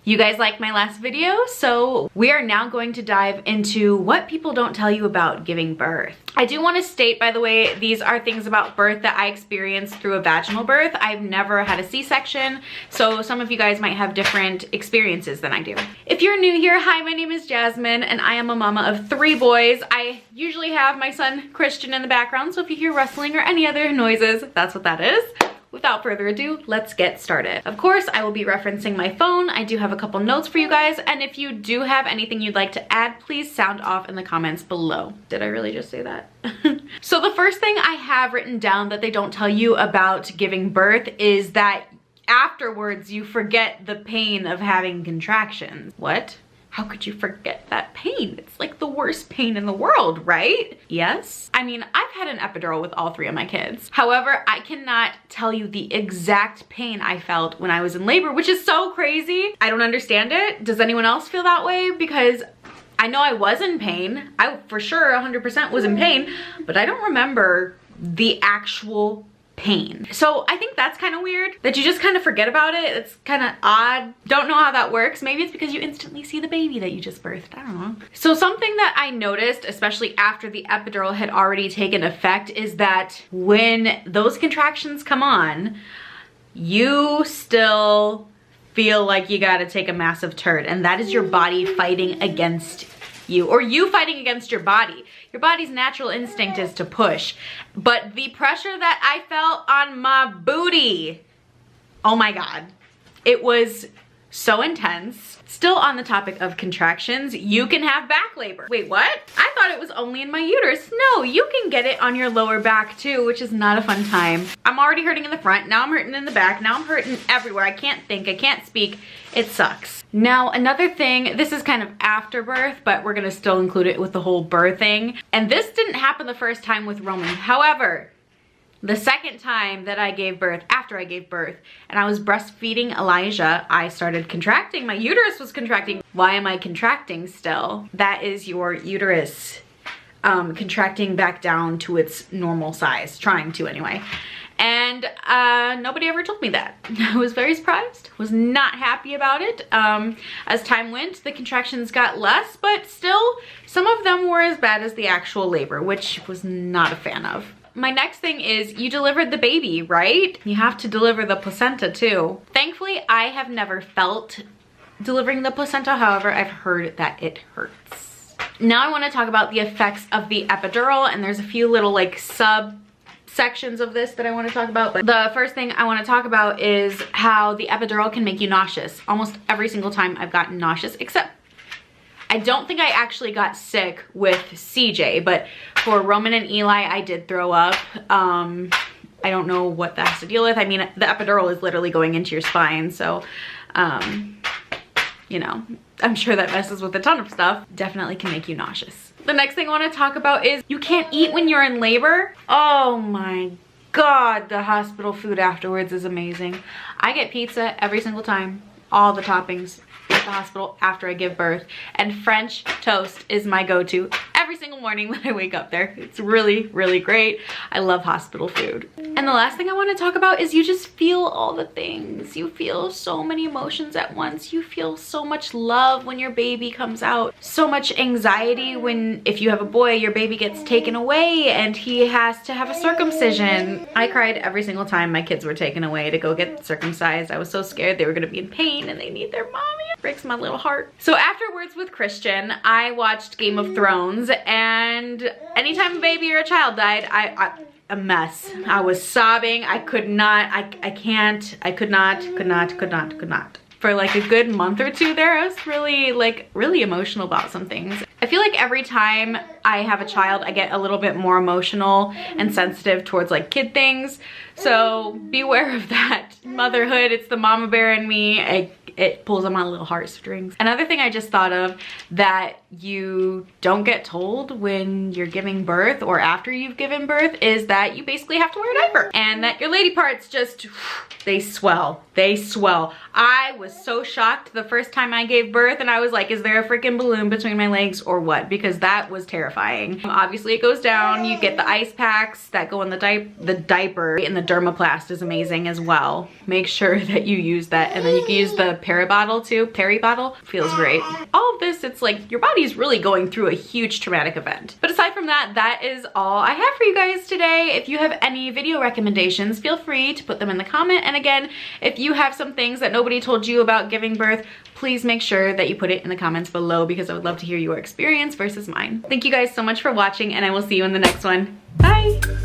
You guys liked my last video, so we are now going to dive into what people don't tell you about giving birth. I do want to state, by the way, these are things about birth that I experienced through a vaginal birth. I've never had a C-section, so some of you guys might have different experiences than I do. If you're new here, hi, my name is Jasmine, and I am a mama of 3 boys. I usually have my son Christian in the background, so if you hear rustling or any other noises, that's what that is. Without further ado, let's get started. Of course, I will be referencing my phone. I do have a couple notes for you guys, and if you do have anything you'd like to add, please sound off in the comments below. Did I really just say that? So the first thing I have written down that they don't tell you about giving birth is that afterwards you forget the pain of having contractions. What? How could you forget that pain? It's like the worst pain in the world, right? Yes? I mean, I've had an epidural with all 3 of my kids. However, I cannot tell you the exact pain I felt when I was in labor, which is so crazy. I don't understand it. Does anyone else feel that way? Because I know I was in pain. I for sure 100% was in pain, but I don't remember the actual pain. So I think that's kind of weird that you just kind of forget about it. It's kind of odd. Don't know how that works. Maybe it's because you instantly see the baby that you just birthed. I don't know. So something that I noticed, especially after the epidural had already taken effect, is that when those contractions come on, you still feel like you got to take a massive turd, and that is your body fighting against you, or you fighting against your body. Your body's natural instinct is to push, but the pressure that I felt on my booty, oh my God, it was so intense. Still on the topic of contractions, you can have back labor. Wait, what? I thought it was only in my uterus. No, you can get it on your lower back too, which is not a fun time. I'm already hurting in the front, now I'm hurting in the back, now I'm hurting everywhere. I can't think, I can't speak, it sucks. Now, another thing, this is kind of after birth, but we're gonna still include it with the whole birthing. And this didn't happen the first time with Roman. However, the second time that I gave birth, after I gave birth, and I was breastfeeding Elijah, I started contracting. My uterus was contracting. Why am I contracting still? That is your uterus contracting back down to its normal size, trying to anyway. And nobody ever told me that. I was very surprised, was not happy about it. As time went, the contractions got less, but still, some of them were as bad as the actual labor, which was not a fan of. My next thing is you delivered the baby, right? You have to deliver the placenta too. Thankfully, I have never felt delivering the placenta. However, I've heard that it hurts. Now I want to talk about the effects of the epidural, and there's a few little like sections of this that I want to talk about. But the first thing I want to talk about is how the epidural can make you nauseous. Almost every single time I've gotten nauseous, except I don't think I actually got sick with CJ, but for Roman and Eli, I did throw up. I don't know what that has to deal with. I mean, the epidural is literally going into your spine, so, you know, I'm sure that messes with a ton of stuff. Definitely can make you nauseous. The next thing I want to talk about is you can't eat when you're in labor. Oh my God, the hospital food afterwards is amazing. I get pizza every single time, all the toppings at the hospital after I give birth, and French toast is my go-to every single morning when I wake up there. It's really, really great. I love hospital food. And the last thing I want to talk about is you just feel all the things. You feel so many emotions at once. You feel so much love when your baby comes out. So much anxiety when, if you have a boy, your baby gets taken away and he has to have a circumcision. I cried every single time my kids were taken away to go get circumcised. I was so scared they were going to be in pain and they need their mommy. It breaks my little heart. So afterwards with Christian, I watched Game of Thrones, and anytime a baby or a child died, a mess. I was sobbing. I could not. I could not. For like a good month or two there, I was really emotional about some things. I feel like every time I have a child, I get a little bit more emotional and sensitive towards like kid things. So beware of that. Motherhood, it's the mama bear in me. It pulls on my little heartstrings. Another thing I just thought of that you don't get told when you're giving birth or after you've given birth is that you basically have to wear a diaper and that your lady parts just, they swell. They swell. I was so shocked the first time I gave birth and I was like, is there a freaking balloon between my legs or what? Because that was terrifying. Obviously it goes down. You get the ice packs that go in the diaper, and the dermaplast is amazing as well. Make sure that you use that, and then you can use the peri bottle too. Peri bottle feels great. All of this, it's like your body's really going through a huge traumatic event. But aside from that, that is all I have for you guys today. If you have any video recommendations, feel free to put them in the comment. And again, if you have some things that nobody told you about giving birth, please make sure that you put it in the comments below because I would love to hear your experience versus mine. Thank you guys so much for watching, and I will see you in the next one. Bye!